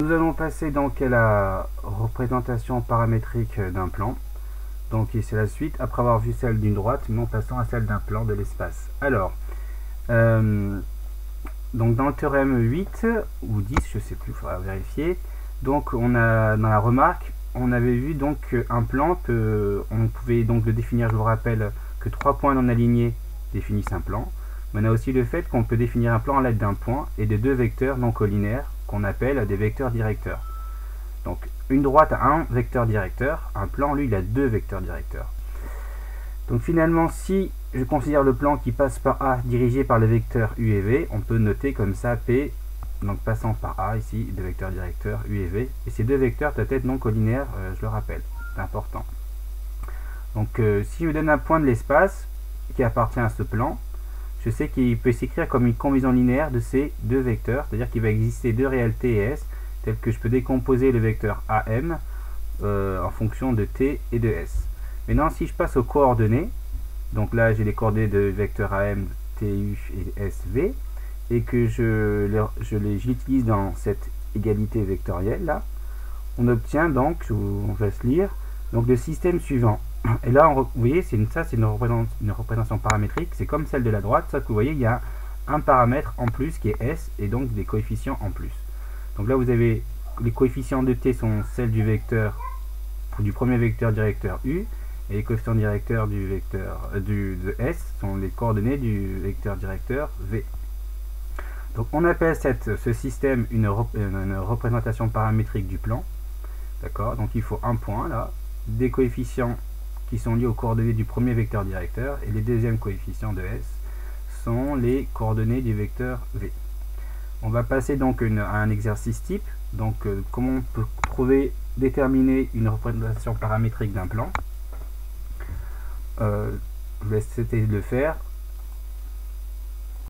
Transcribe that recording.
Nous allons passer donc à la représentation paramétrique d'un plan. Donc c'est la suite, après avoir vu celle d'une droite, nous passons à celle d'un plan de l'espace. Alors, donc dans le théorème 8 ou 10, je sais plus, il faudra vérifier. Donc on a dans la remarque, on avait vu donc un plan on pouvait donc le définir, je vous rappelle, que 3 points non alignés définissent un plan. Mais on a aussi le fait qu'on peut définir un plan à l'aide d'un point et de deux vecteurs non collinaires qu'on appelle des vecteurs directeurs. Donc une droite a un vecteur directeur, un plan lui il a deux vecteurs directeurs. Donc finalement, si je considère le plan qui passe par A dirigé par le vecteur U et V, on peut noter comme ça P, donc passant par A ici, deux vecteurs directeurs U et V, et ces deux vecteurs doivent être non collinaires, je le rappelle, c'est important. Donc si je me donne un point de l'espace qui appartient à ce plan, je sais qu'il peut s'écrire comme une combinaison linéaire de ces deux vecteurs, c'est-à-dire qu'il va exister deux réalités et S, telles que je peux décomposer le vecteur AM en fonction de T et de S. Maintenant, si je passe aux coordonnées, donc là j'ai les coordonnées de vecteurs AM, TU et SV, et que j'utilise dans cette égalité vectorielle là, on obtient donc, on va se lire, donc le système suivant. Et là, vous voyez, c'est une représentation paramétrique, c'est comme celle de la droite, sauf que vous voyez, il y a un paramètre en plus qui est S, et donc des coefficients en plus. Donc là, vous avez les coefficients de T sont celles du vecteur, du premier vecteur directeur U, et les coefficients directeurs du vecteur de S sont les coordonnées du vecteur directeur V. Donc on appelle ce système une représentation paramétrique du plan. D'accord, donc il faut un point là, des coefficients qui sont liés aux coordonnées du premier vecteur directeur, et les deuxièmes coefficients de S sont les coordonnées du vecteur V. On va passer donc à un exercice type. Donc comment on peut déterminer une représentation paramétrique d'un plan. Je vous laisse essayer de le faire.